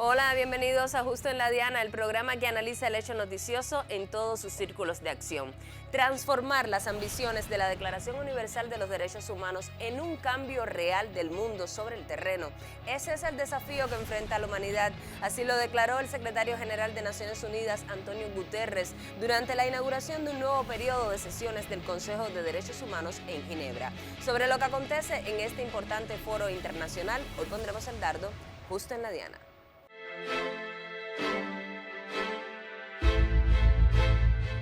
Hola, bienvenidos a Justo en la Diana, el programa que analiza el hecho noticioso en todos sus círculos de acción. Transformar las ambiciones de la Declaración Universal de los Derechos Humanos en un cambio real del mundo sobre el terreno. Ese es el desafío que enfrenta la humanidad. Así lo declaró el secretario general de Naciones Unidas, Antonio Guterres, durante la inauguración de un nuevo periodo de sesiones del Consejo de Derechos Humanos en Ginebra. Sobre lo que acontece en este importante foro internacional, hoy pondremos el dardo justo en la Diana.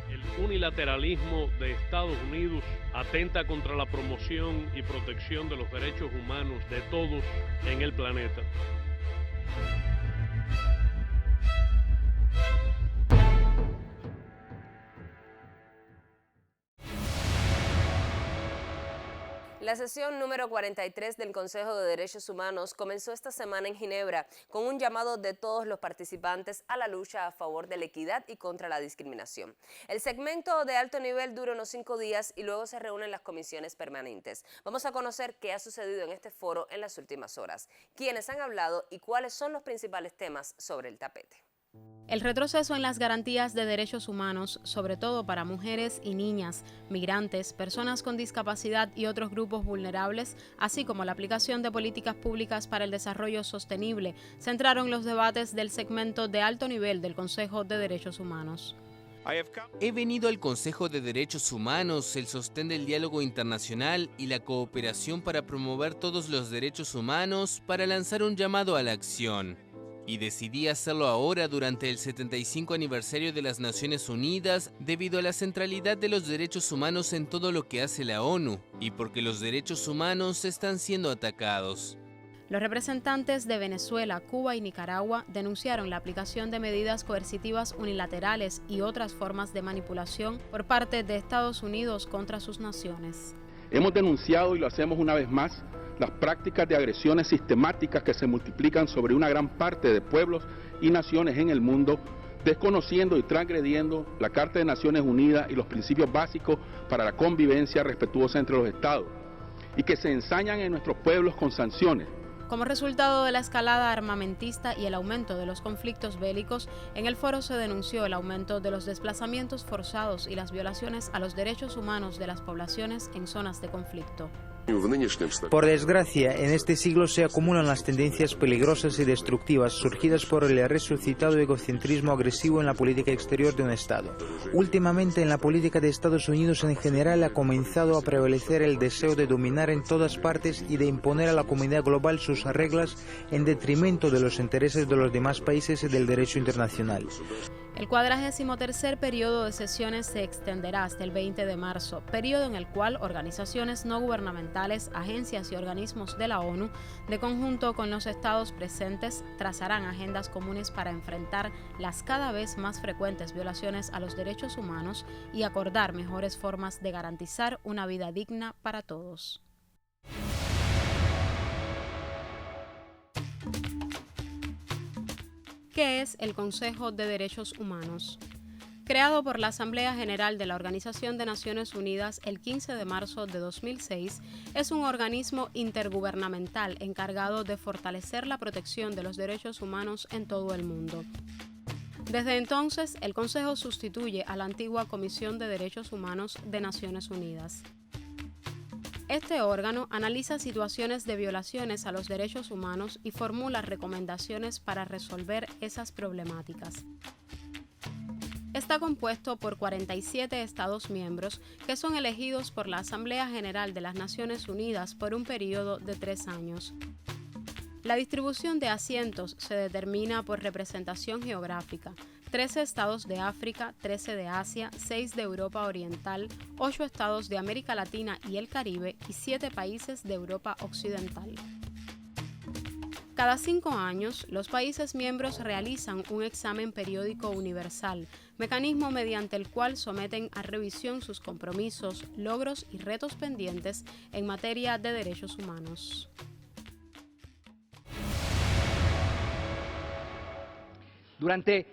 El unilateralismo de Estados Unidos atenta contra la promoción y protección de los derechos humanos de todos en el planeta. La sesión número 43 del Consejo de Derechos Humanos comenzó esta semana en Ginebra con un llamado de todos los participantes a la lucha a favor de la equidad y contra la discriminación. El segmento de alto nivel dura unos 5 días y luego se reúnen las comisiones permanentes. Vamos a conocer qué ha sucedido en este foro en las últimas horas, quiénes han hablado y cuáles son los principales temas sobre el tapete. El retroceso en las garantías de derechos humanos, sobre todo para mujeres y niñas, migrantes, personas con discapacidad y otros grupos vulnerables, así como la aplicación de políticas públicas para el desarrollo sostenible, centraron los debates del segmento de alto nivel del Consejo de Derechos Humanos. He venido al Consejo de Derechos Humanos, el sostén del diálogo internacional y la cooperación para promover todos los derechos humanos, para lanzar un llamado a la acción. Y decidí hacerlo ahora durante el 75 aniversario de las Naciones Unidas debido a la centralidad de los derechos humanos en todo lo que hace la ONU y porque los derechos humanos están siendo atacados. Los representantes de Venezuela, Cuba y Nicaragua denunciaron la aplicación de medidas coercitivas unilaterales y otras formas de manipulación por parte de Estados Unidos contra sus naciones. Hemos denunciado y lo hacemos una vez más las prácticas de agresiones sistemáticas que se multiplican sobre una gran parte de pueblos y naciones en el mundo, desconociendo y transgrediendo la Carta de Naciones Unidas y los principios básicos para la convivencia respetuosa entre los estados, y que se ensañan en nuestros pueblos con sanciones. Como resultado de la escalada armamentista y el aumento de los conflictos bélicos, en el foro se denunció el aumento de los desplazamientos forzados y las violaciones a los derechos humanos de las poblaciones en zonas de conflicto. Por desgracia, en este siglo se acumulan las tendencias peligrosas y destructivas surgidas por el resucitado egocentrismo agresivo en la política exterior de un Estado. Últimamente, en la política de Estados Unidos en general ha comenzado a prevalecer el deseo de dominar en todas partes y de imponer a la comunidad global sus reglas en detrimento de los intereses de los demás países y del derecho internacional. El 43º periodo de sesiones se extenderá hasta el 20 de marzo, periodo en el cual organizaciones no gubernamentales, agencias y organismos de la ONU, de conjunto con los estados presentes, trazarán agendas comunes para enfrentar las cada vez más frecuentes violaciones a los derechos humanos y acordar mejores formas de garantizar una vida digna para todos. ¿Qué es el Consejo de Derechos Humanos? Creado por la Asamblea General de la Organización de Naciones Unidas el 15 de marzo de 2006, es un organismo intergubernamental encargado de fortalecer la protección de los derechos humanos en todo el mundo. Desde entonces, el Consejo sustituye a la antigua Comisión de Derechos Humanos de Naciones Unidas. Este órgano analiza situaciones de violaciones a los derechos humanos y formula recomendaciones para resolver esas problemáticas. Está compuesto por 47 Estados miembros que son elegidos por la Asamblea General de las Naciones Unidas por un periodo de 3 años. La distribución de asientos se determina por representación geográfica: 13 estados de África, 13 de Asia, 6 de Europa Oriental, 8 estados de América Latina y el Caribe y 7 países de Europa Occidental. Cada 5 años, los países miembros realizan un examen periódico universal, mecanismo mediante el cual someten a revisión sus compromisos, logros y retos pendientes en materia de derechos humanos. Durante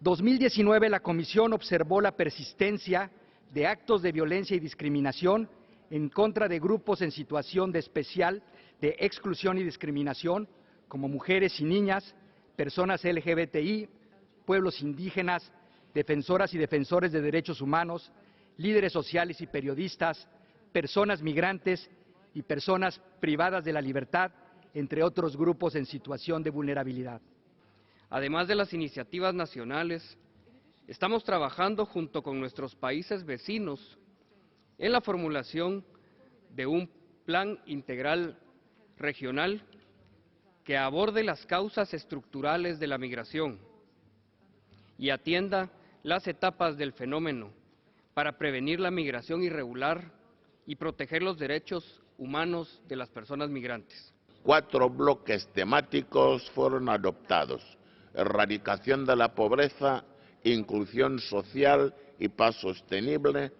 2019, la Comisión observó la persistencia de actos de violencia y discriminación en contra de grupos en situación de especial de exclusión y discriminación, como mujeres y niñas, personas LGBTI, pueblos indígenas, defensoras y defensores de derechos humanos, líderes sociales y periodistas, personas migrantes y personas privadas de la libertad, entre otros grupos en situación de vulnerabilidad. Además de las iniciativas nacionales, estamos trabajando junto con nuestros países vecinos en la formulación de un plan integral regional que aborde las causas estructurales de la migración y atienda las etapas del fenómeno para prevenir la migración irregular y proteger los derechos humanos de las personas migrantes. 4 bloques temáticos fueron adoptados: erradicación de la pobreza, inclusión social y paz sostenible,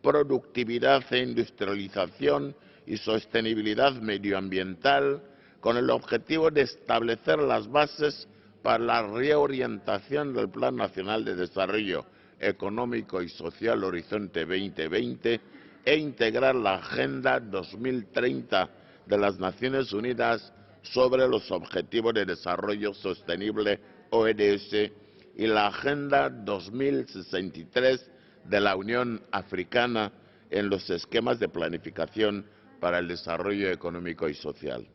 productividad e industrialización y sostenibilidad medioambiental, con el objetivo de establecer las bases para la reorientación del Plan Nacional de Desarrollo Económico y Social Horizonte 2020 e integrar la Agenda 2030 de las Naciones Unidas sobre los Objetivos de Desarrollo Sostenible ODS y la Agenda 2063 de la Unión Africana en los esquemas de planificación para el desarrollo económico y social.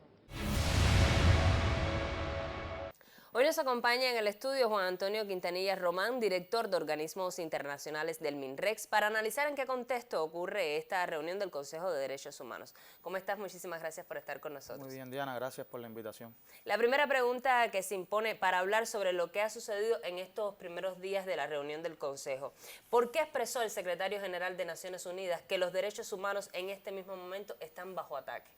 Hoy nos acompaña en el estudio Juan Antonio Quintanilla Román, director de Organismos Internacionales del MINREX, para analizar en qué contexto ocurre esta reunión del Consejo de Derechos Humanos. ¿Cómo estás? Muchísimas gracias por estar con nosotros. Muy bien, Diana, gracias por la invitación. La primera pregunta que se impone para hablar sobre lo que ha sucedido en estos primeros días de la reunión del Consejo. ¿Por qué expresó el secretario general de Naciones Unidas que los derechos humanos en este mismo momento están bajo ataque?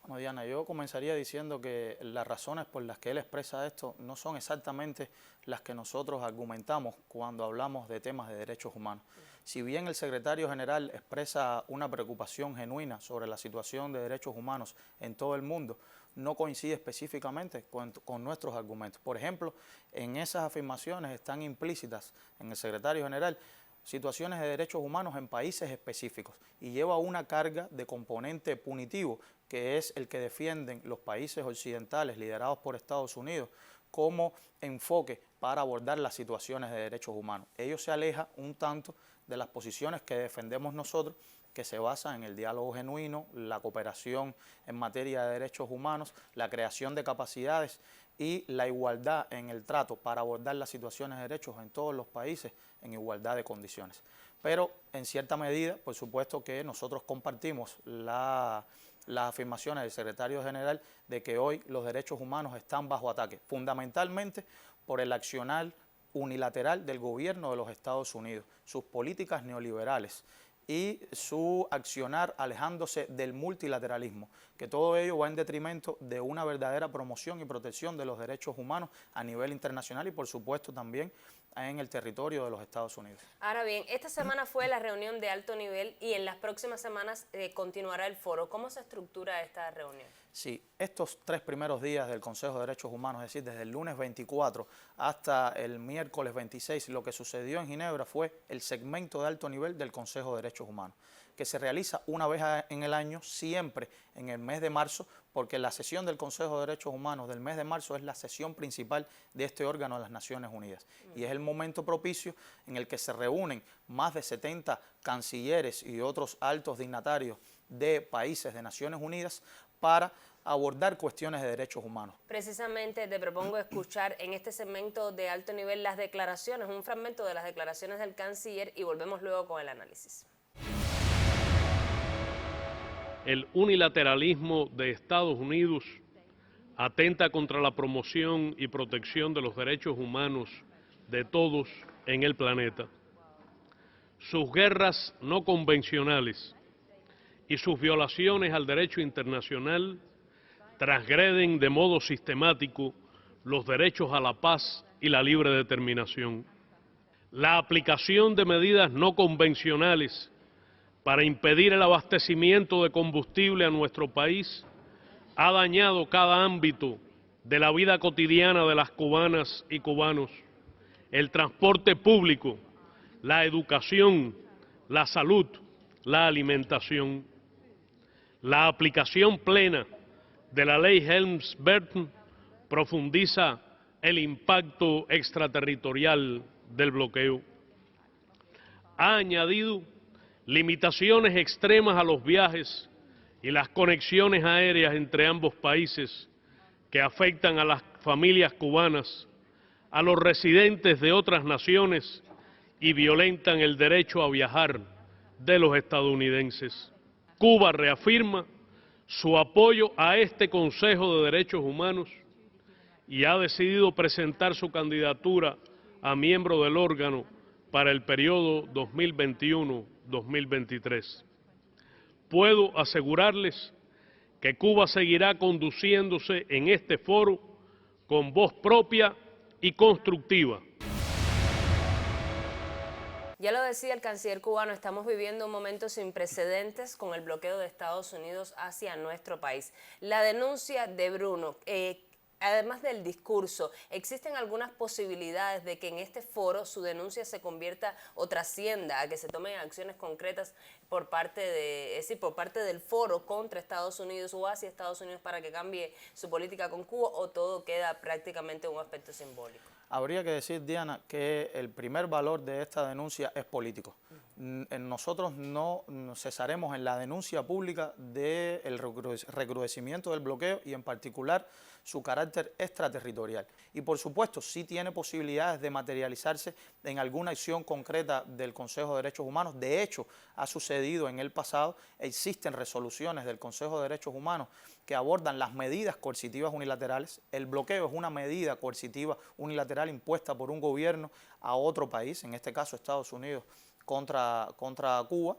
Bueno, Diana, yo comenzaría diciendo que las razones por las que él expresa esto no son exactamente las que nosotros argumentamos cuando hablamos de temas de derechos humanos. Si bien el secretario general expresa una preocupación genuina sobre la situación de derechos humanos en todo el mundo, no coincide específicamente con nuestros argumentos. Por ejemplo, en esas afirmaciones están implícitas en el secretario general situaciones de derechos humanos en países específicos y lleva una carga de componente punitivo, que es el que defienden los países occidentales liderados por Estados Unidos como enfoque para abordar las situaciones de derechos humanos. Ello se aleja un tanto de las posiciones que defendemos nosotros, que se basan en el diálogo genuino, la cooperación en materia de derechos humanos, la creación de capacidades y la igualdad en el trato para abordar las situaciones de derechos en todos los países en igualdad de condiciones. Pero en cierta medida, por supuesto que nosotros compartimos las afirmaciones del secretario general de que hoy los derechos humanos están bajo ataque, fundamentalmente por el accionar unilateral del gobierno de los Estados Unidos, sus políticas neoliberales y su accionar alejándose del multilateralismo, que todo ello va en detrimento de una verdadera promoción y protección de los derechos humanos a nivel internacional y por supuesto también en el territorio de los Estados Unidos. Ahora bien, esta semana fue la reunión de alto nivel y en las próximas semanas continuará el foro. ¿Cómo se estructura esta reunión? Sí, estos 3 primeros días del Consejo de Derechos Humanos, es decir, desde el lunes 24 hasta el miércoles 26, lo que sucedió en Ginebra fue el segmento de alto nivel del Consejo de Derechos Humanos, que se realiza una vez en el año, siempre en el mes de marzo, porque la sesión del Consejo de Derechos Humanos del mes de marzo es la sesión principal de este órgano de las Naciones Unidas. Y es el momento propicio en el que se reúnen más de 70 cancilleres y otros altos dignatarios de países de Naciones Unidas para abordar cuestiones de derechos humanos. Precisamente te propongo escuchar en este segmento de alto nivel las declaraciones, un fragmento de las declaraciones del canciller y volvemos luego con el análisis. El unilateralismo de Estados Unidos atenta contra la promoción y protección de los derechos humanos de todos en el planeta. Sus guerras no convencionales y sus violaciones al derecho internacional transgreden de modo sistemático los derechos a la paz y la libre determinación. La aplicación de medidas no convencionales para impedir el abastecimiento de combustible a nuestro país ha dañado cada ámbito de la vida cotidiana de las cubanas y cubanos, el transporte público, la educación, la salud, la alimentación. La aplicación plena de la ley Helms-Burton profundiza el impacto extraterritorial del bloqueo. Ha añadido limitaciones extremas a los viajes y las conexiones aéreas entre ambos países que afectan a las familias cubanas, a los residentes de otras naciones y violentan el derecho a viajar de los estadounidenses. Cuba reafirma su apoyo a este Consejo de Derechos Humanos y ha decidido presentar su candidatura a miembro del órgano para el periodo 2021-2023. Puedo asegurarles que Cuba seguirá conduciéndose en este foro con voz propia y constructiva. Ya lo decía el canciller cubano, estamos viviendo un momento sin precedentes con el bloqueo de Estados Unidos hacia nuestro país. La denuncia de Bruno, además del discurso, ¿existen algunas posibilidades de que en este foro su denuncia se convierta o trascienda a que se tomen acciones concretas por parte del foro contra Estados Unidos o hacia Estados Unidos para que cambie su política con Cuba, o todo queda prácticamente un aspecto simbólico? Habría que decir, Diana, que el primer valor de esta denuncia es político. Nosotros no cesaremos en la denuncia pública del recrudecimiento del bloqueo y en particular su carácter extraterritorial. Y por supuesto sí tiene posibilidades de materializarse en alguna acción concreta del Consejo de Derechos Humanos. De hecho, ha sucedido en el pasado, existen resoluciones del Consejo de Derechos Humanos que abordan las medidas coercitivas unilaterales. El bloqueo es una medida coercitiva unilateral impuesta por un gobierno a otro país, en este caso Estados Unidos, contra Cuba,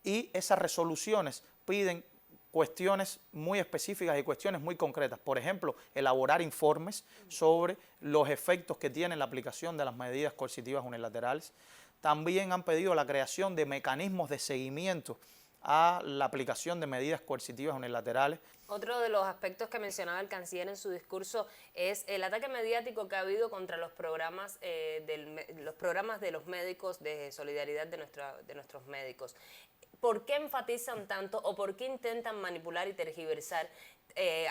y esas resoluciones piden cuestiones muy específicas y cuestiones muy concretas. Por ejemplo, elaborar informes sobre los efectos que tiene la aplicación de las medidas coercitivas unilaterales. También han pedido la creación de mecanismos de seguimiento a la aplicación de medidas coercitivas unilaterales. Otro de los aspectos que mencionaba el canciller en su discurso es el ataque mediático que ha habido contra los programas de los médicos, de solidaridad de nuestros médicos. ¿Por qué enfatizan tanto o por qué intentan manipular y tergiversar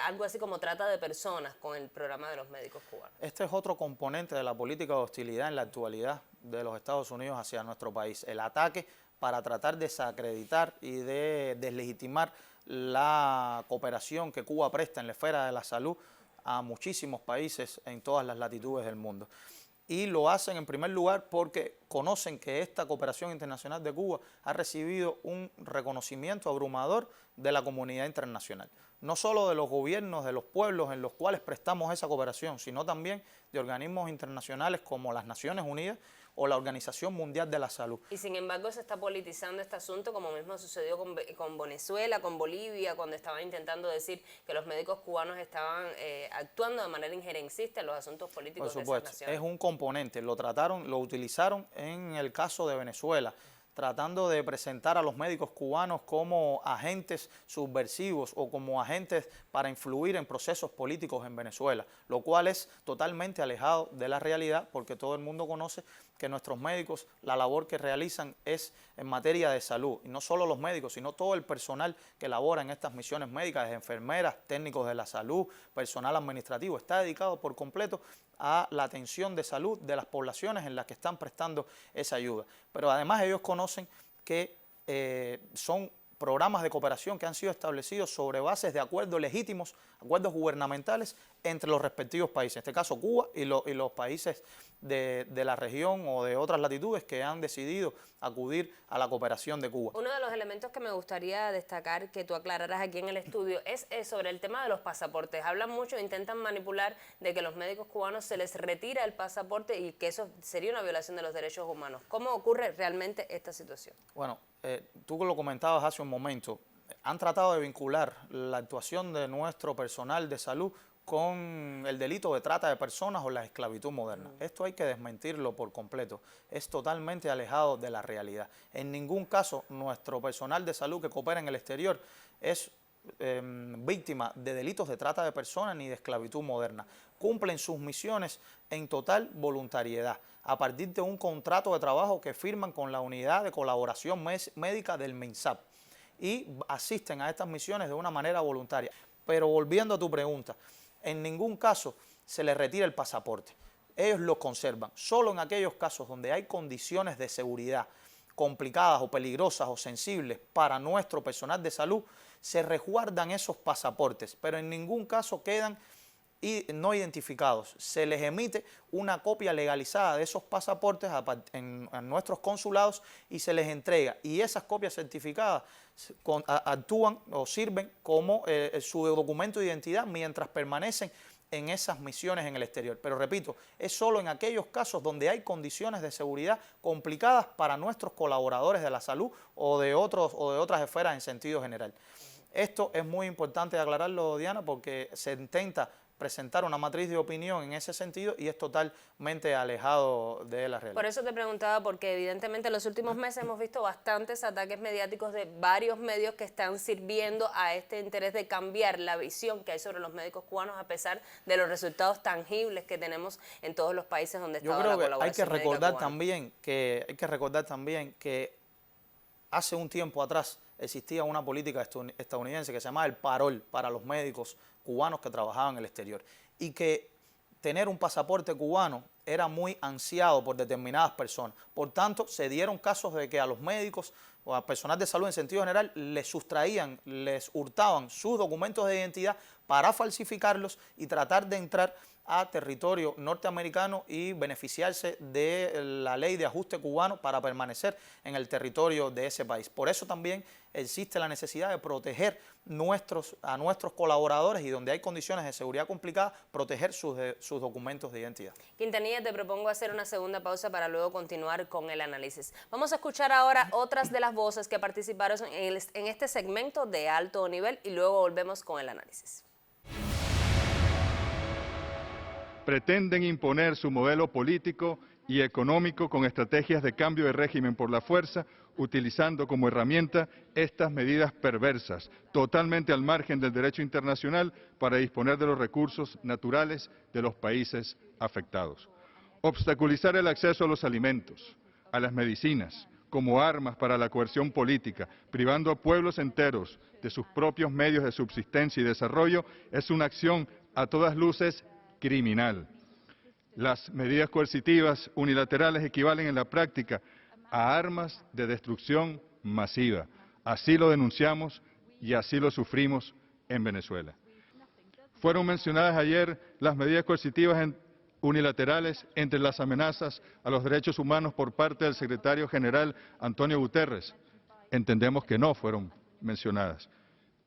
algo así como trata de personas con el programa de los médicos cubanos? Este es otro componente de la política de hostilidad en la actualidad de los Estados Unidos hacia nuestro país. El ataque para tratar de desacreditar y de deslegitimar la cooperación que Cuba presta en la esfera de la salud a muchísimos países en todas las latitudes del mundo. Y lo hacen en primer lugar porque conocen que esta cooperación internacional de Cuba ha recibido un reconocimiento abrumador de la comunidad internacional. No solo de los gobiernos, de los pueblos en los cuales prestamos esa cooperación, sino también de organismos internacionales como las Naciones Unidas o la Organización Mundial de la Salud. Y sin embargo se está politizando este asunto, como mismo sucedió con Venezuela, con Bolivia, cuando estaban intentando decir que los médicos cubanos estaban actuando de manera injerencista en los asuntos políticos de esas naciones. Es un componente, lo utilizaron en el caso de Venezuela, tratando de presentar a los médicos cubanos como agentes subversivos o como agentes para influir en procesos políticos en Venezuela, lo cual es totalmente alejado de la realidad, porque todo el mundo conoce que nuestros médicos, la labor que realizan es en materia de salud, y no solo los médicos, sino todo el personal que labora en estas misiones médicas, enfermeras, técnicos de la salud, personal administrativo, está dedicado por completo a la atención de salud de las poblaciones en las que están prestando esa ayuda. Pero además ellos conocen que son programas de cooperación que han sido establecidos sobre bases de acuerdos legítimos, acuerdos gubernamentales entre los respectivos países, en este caso Cuba y los países de la región o de otras latitudes que han decidido acudir a la cooperación de Cuba. Uno de los elementos que me gustaría destacar, que tú aclararas aquí en el estudio, es sobre el tema de los pasaportes. Hablan mucho, intentan manipular de que los médicos cubanos se les retira el pasaporte y que eso sería una violación de los derechos humanos. ¿Cómo ocurre realmente esta situación? Bueno, tú lo comentabas hace un momento, han tratado de vincular la actuación de nuestro personal de salud con el delito de trata de personas o la esclavitud moderna. Esto hay que desmentirlo por completo, es totalmente alejado de la realidad. En ningún caso nuestro personal de salud que coopera en el exterior es víctima de delitos de trata de personas ni de esclavitud moderna. Cumplen sus misiones en total voluntariedad, a partir de un contrato de trabajo que firman con la Unidad de Colaboración Médica del MINSAP y asisten a estas misiones de una manera voluntaria. Pero volviendo a tu pregunta, en ningún caso se les retira el pasaporte. Ellos lo conservan. Solo en aquellos casos donde hay condiciones de seguridad complicadas o peligrosas o sensibles para nuestro personal de salud, se resguardan esos pasaportes, pero en ningún caso quedan no identificados. Se les emite una copia legalizada de esos pasaportes en nuestros consulados y se les entrega. Y esas copias certificadas actúan o sirven como su documento de identidad mientras permanecen en esas misiones en el exterior. Pero repito, es solo en aquellos casos donde hay condiciones de seguridad complicadas para nuestros colaboradores de la salud o de otras esferas en sentido general. Esto es muy importante aclararlo, Diana, porque se intenta presentar una matriz de opinión en ese sentido y es totalmente alejado de la realidad. Por eso te preguntaba, porque evidentemente en los últimos meses hemos visto bastantes ataques mediáticos de varios medios que están sirviendo a este interés de cambiar la visión que hay sobre los médicos cubanos a pesar de los resultados tangibles que tenemos en todos los países donde está la colaboración médica cubana. Hay que recordar también que hace un tiempo atrás existía una política estadounidense que se llamaba el parol para los médicos cubanos que trabajaban en el exterior y que tener un pasaporte cubano era muy ansiado por determinadas personas. Por tanto, se dieron casos de que a los médicos o a personal de salud en sentido general les sustraían, les hurtaban sus documentos de identidad para falsificarlos y tratar de entrar a territorio norteamericano y beneficiarse de la ley de ajuste cubano para permanecer en el territorio de ese país. Por eso también existe la necesidad de proteger a nuestros colaboradores y donde hay condiciones de seguridad complicadas, proteger sus documentos de identidad. Quintanilla, te propongo hacer una segunda pausa para luego continuar con el análisis. Vamos a escuchar ahora otras de las voces que participaron en este segmento de alto nivel y luego volvemos con el análisis. Pretenden imponer su modelo político y económico con estrategias de cambio de régimen por la fuerza, utilizando como herramienta estas medidas perversas, totalmente al margen del derecho internacional para disponer de los recursos naturales de los países afectados. Obstaculizar el acceso a los alimentos, a las medicinas, como armas para la coerción política, privando a pueblos enteros de sus propios medios de subsistencia y desarrollo, es una acción a todas luces criminal. Las medidas coercitivas unilaterales equivalen en la práctica a armas de destrucción masiva. Así lo denunciamos y así lo sufrimos en Venezuela. Fueron mencionadas ayer las medidas coercitivas unilaterales entre las amenazas a los derechos humanos por parte del secretario general Antonio Guterres. Entendemos que no fueron mencionadas.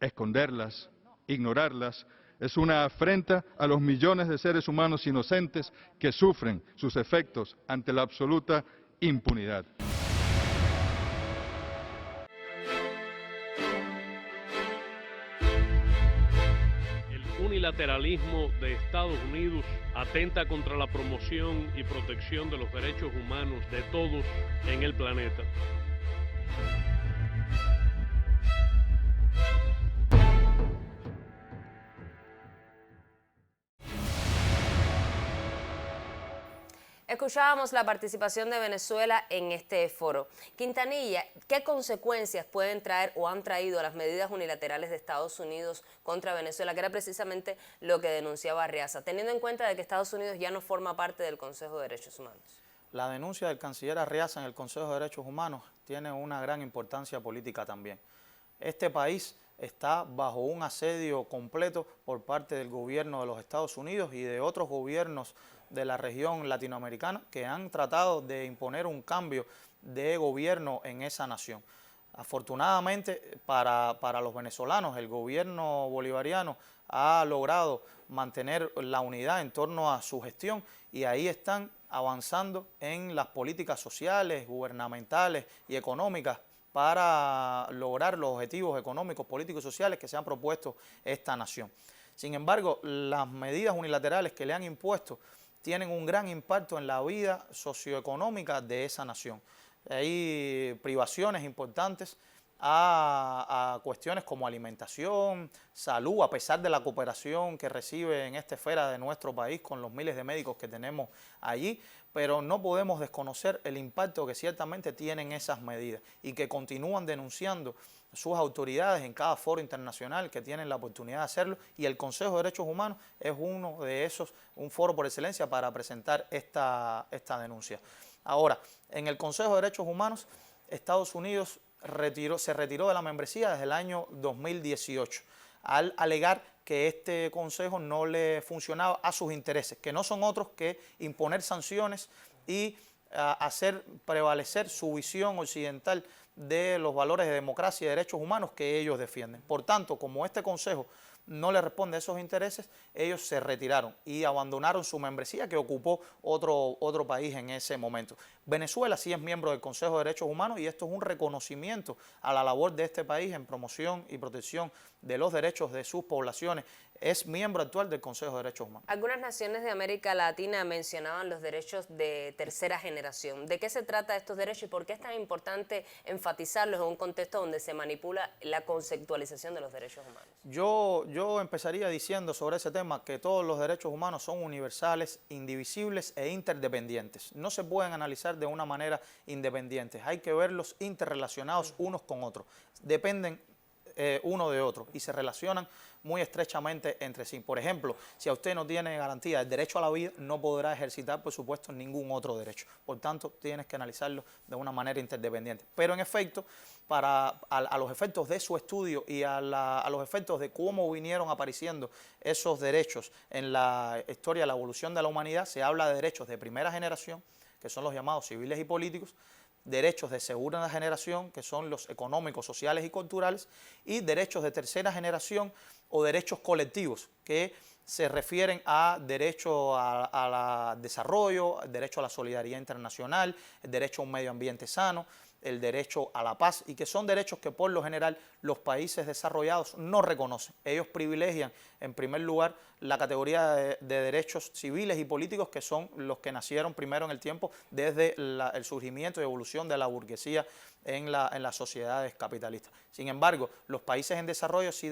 Esconderlas, ignorarlas, es una afrenta a los millones de seres humanos inocentes que sufren sus efectos ante la absoluta impunidad. El unilateralismo de Estados Unidos atenta contra la promoción y protección de los derechos humanos de todos en el planeta. Escuchábamos la participación de Venezuela en este foro. Quintanilla, ¿qué consecuencias pueden traer o han traído las medidas unilaterales de Estados Unidos contra Venezuela, que era precisamente lo que denunciaba Arriaza, teniendo en cuenta de que Estados Unidos ya no forma parte del Consejo de Derechos Humanos? La denuncia del canciller Arriaza en el Consejo de Derechos Humanos tiene una gran importancia política también. Este país está bajo un asedio completo por parte del gobierno de los Estados Unidos y de otros gobiernos de la región latinoamericana que han tratado de imponer un cambio de gobierno en esa nación. Afortunadamente para los venezolanos, el gobierno bolivariano ha logrado mantener la unidad en torno a su gestión y ahí están avanzando en las políticas sociales, gubernamentales y económicas para lograr los objetivos económicos, políticos y sociales que se han propuesto esta nación. Sin embargo, las medidas unilaterales que le han impuesto tienen un gran impacto en la vida socioeconómica de esa nación. Hay privaciones importantes a cuestiones como alimentación, salud, a pesar de la cooperación que recibe en esta esfera de nuestro país con los miles de médicos que tenemos allí, pero no podemos desconocer el impacto que ciertamente tienen esas medidas y que continúan denunciando sus autoridades en cada foro internacional que tienen la oportunidad de hacerlo, y el Consejo de Derechos Humanos es uno de esos, un foro por excelencia para presentar esta denuncia. Ahora, en el Consejo de Derechos Humanos, Estados Unidos se retiró de la membresía desde el año 2018, al alegar que este consejo no le funcionaba a sus intereses, que no son otros que imponer sanciones y hacer prevalecer su visión occidental de los valores de democracia y derechos humanos que ellos defienden. Por tanto, como este consejo no le responde a esos intereses, ellos se retiraron y abandonaron su membresía, que ocupó otro país en ese momento. Venezuela sí es miembro del Consejo de Derechos Humanos, y esto es un reconocimiento a la labor de este país en promoción y protección de los derechos de sus poblaciones. Es miembro actual del Consejo de Derechos Humanos. Algunas naciones de América Latina mencionaban los derechos de tercera generación. ¿De qué se trata estos derechos y por qué es tan importante enfatizarlos en un contexto donde se manipula la conceptualización de los derechos humanos? Yo empezaría diciendo sobre ese tema que todos los derechos humanos son universales, indivisibles e interdependientes. No se pueden analizar de una manera independiente. Hay que verlos interrelacionados unos con otros. Dependen uno de otro y se relacionan muy estrechamente entre sí. Por ejemplo, si a usted no tiene garantía del derecho a la vida, no podrá ejercitar, por supuesto, ningún otro derecho. Por tanto, tienes que analizarlo de una manera interdependiente. Pero en efecto, a los efectos de su estudio y a los efectos de cómo vinieron apareciendo esos derechos en la historia de la evolución de la humanidad, se habla de derechos de primera generación, que son los llamados civiles y políticos, derechos de segunda generación, que son los económicos, sociales y culturales, y derechos de tercera generación o derechos colectivos, que se refieren a derecho al desarrollo, el derecho a la solidaridad internacional, el derecho a un medio ambiente sano, el derecho a la paz, y que son derechos que por lo general los países desarrollados no reconocen. Ellos privilegian en primer lugar la categoría de derechos civiles y políticos, que son los que nacieron primero en el tiempo desde el surgimiento y evolución de la burguesía en las sociedades capitalistas. Sin embargo, los países en desarrollo sí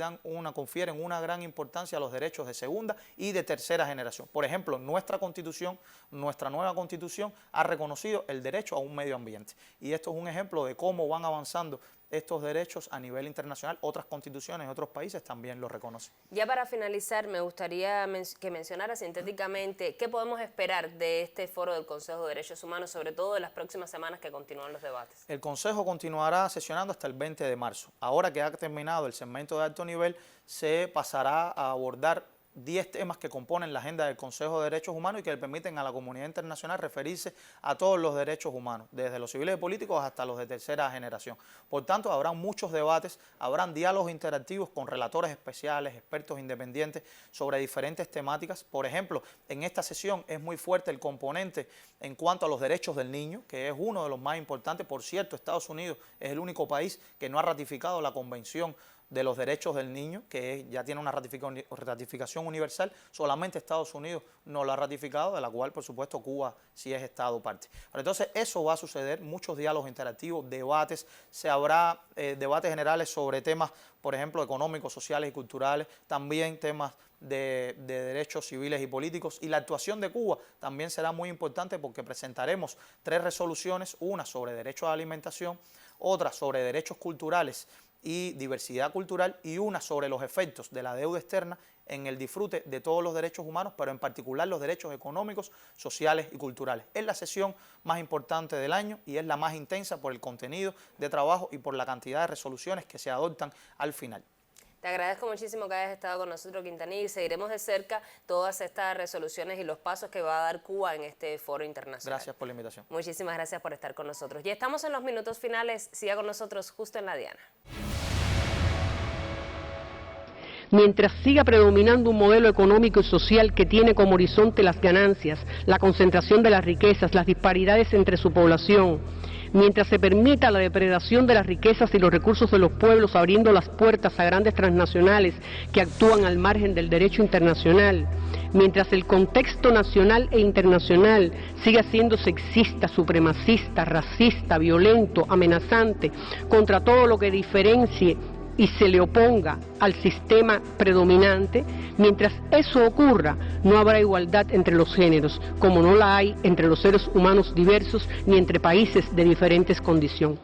confieren una gran importancia a los derechos de segunda y de tercera generación. Por ejemplo, nuestra Constitución, nuestra nueva Constitución, ha reconocido el derecho a un medio ambiente. Y esto es un ejemplo de cómo van avanzando estos derechos a nivel internacional. Otras constituciones de otros países también lo reconocen. Ya para finalizar, me gustaría que mencionara sintéticamente qué podemos esperar de este foro del Consejo de Derechos Humanos, sobre todo en las próximas semanas que continúan los debates. El Consejo continuará sesionando hasta el 20 de marzo. Ahora que ha terminado el segmento de alto nivel, se pasará a abordar 10 temas que componen la agenda del Consejo de Derechos Humanos y que le permiten a la comunidad internacional referirse a todos los derechos humanos, desde los civiles y políticos hasta los de tercera generación. Por tanto, habrá muchos debates, habrán diálogos interactivos con relatores especiales, expertos independientes sobre diferentes temáticas. Por ejemplo, en esta sesión es muy fuerte el componente en cuanto a los derechos del niño, que es uno de los más importantes. Por cierto, Estados Unidos es el único país que no ha ratificado la Convención de los Derechos del Niño, que ya tiene una ratificación universal. Solamente Estados Unidos no la ha ratificado, de la cual, por supuesto, Cuba sí es Estado parte. Pero entonces eso va a suceder, muchos diálogos interactivos, debates, se habrá debates generales sobre temas, por ejemplo, económicos, sociales y culturales, también temas de derechos civiles y políticos, y la actuación de Cuba también será muy importante porque presentaremos 3 resoluciones, una sobre derecho a la alimentación, otra sobre derechos culturales y diversidad cultural, y una sobre los efectos de la deuda externa en el disfrute de todos los derechos humanos, pero en particular los derechos económicos, sociales y culturales. Es la sesión más importante del año y es la más intensa por el contenido de trabajo y por la cantidad de resoluciones que se adoptan al final. Te agradezco muchísimo que hayas estado con nosotros, Quintanilla, y seguiremos de cerca todas estas resoluciones y los pasos que va a dar Cuba en este foro internacional. Gracias por la invitación. Muchísimas gracias por estar con nosotros. Ya estamos en los minutos finales. Siga con nosotros justo en la diana. Mientras siga predominando un modelo económico y social que tiene como horizonte las ganancias, la concentración de las riquezas, las disparidades entre su población, mientras se permita la depredación de las riquezas y los recursos de los pueblos, abriendo las puertas a grandes transnacionales que actúan al margen del derecho internacional, mientras el contexto nacional e internacional siga siendo sexista, supremacista, racista, violento, amenazante contra todo lo que diferencie y se le oponga al sistema predominante, mientras eso ocurra, no habrá igualdad entre los géneros, como no la hay entre los seres humanos diversos ni entre países de diferentes condiciones.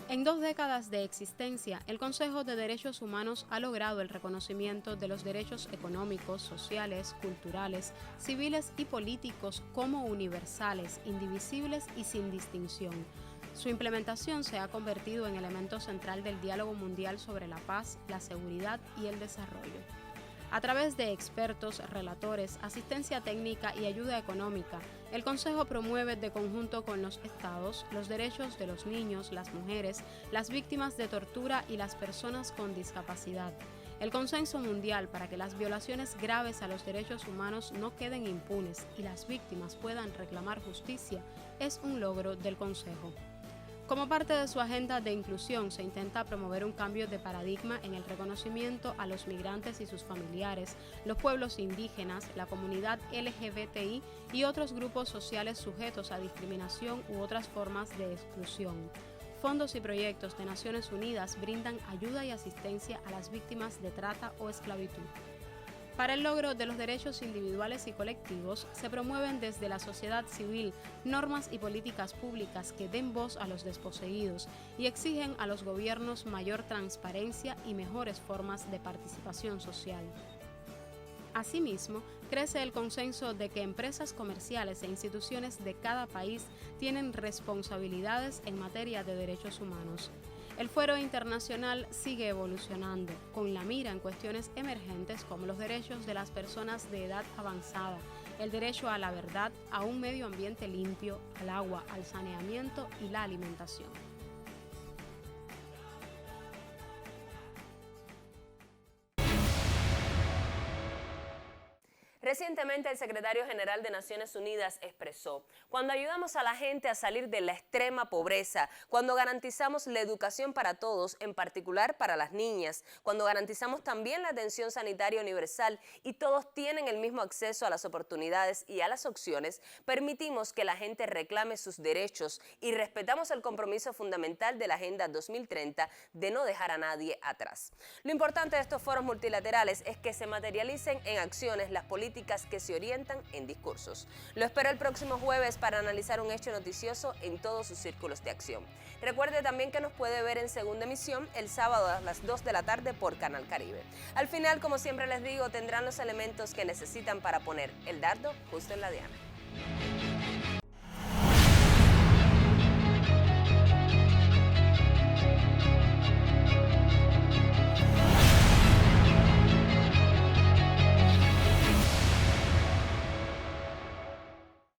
En 2 décadas de existencia, el Consejo de Derechos Humanos ha logrado el reconocimiento de los derechos económicos, sociales, culturales, civiles y políticos como universales, indivisibles y sin distinción. Su implementación se ha convertido en elemento central del diálogo mundial sobre la paz, la seguridad y el desarrollo. A través de expertos, relatores, asistencia técnica y ayuda económica, el Consejo promueve de conjunto con los estados los derechos de los niños, las mujeres, las víctimas de tortura y las personas con discapacidad. El consenso mundial para que las violaciones graves a los derechos humanos no queden impunes y las víctimas puedan reclamar justicia es un logro del Consejo. Como parte de su agenda de inclusión, se intenta promover un cambio de paradigma en el reconocimiento a los migrantes y sus familiares, los pueblos indígenas, la comunidad LGBTI y otros grupos sociales sujetos a discriminación u otras formas de exclusión. Fondos y proyectos de Naciones Unidas brindan ayuda y asistencia a las víctimas de trata o esclavitud. Para el logro de los derechos individuales y colectivos, se promueven desde la sociedad civil normas y políticas públicas que den voz a los desposeídos y exigen a los gobiernos mayor transparencia y mejores formas de participación social. Asimismo, crece el consenso de que empresas comerciales e instituciones de cada país tienen responsabilidades en materia de derechos humanos. El fuero internacional sigue evolucionando, con la mira en cuestiones emergentes como los derechos de las personas de edad avanzada, el derecho a la verdad, a un medio ambiente limpio, al agua, al saneamiento y la alimentación. Recientemente el secretario general de Naciones Unidas expresó: cuando ayudamos a la gente a salir de la extrema pobreza, cuando garantizamos la educación para todos, en particular para las niñas, cuando garantizamos también la atención sanitaria universal y todos tienen el mismo acceso a las oportunidades y a las opciones, permitimos que la gente reclame sus derechos y respetamos el compromiso fundamental de la Agenda 2030 de no dejar a nadie atrás. Lo importante de estos foros multilaterales es que se materialicen en acciones las políticas que se orientan en discursos. Lo espero el próximo jueves para analizar un hecho noticioso en todos sus círculos de acción. Recuerde también que nos puede ver en segunda emisión el sábado a las 2 de la tarde por Canal Caribe. Al final, como siempre les digo, tendrán los elementos que necesitan para poner el dardo justo en la diana.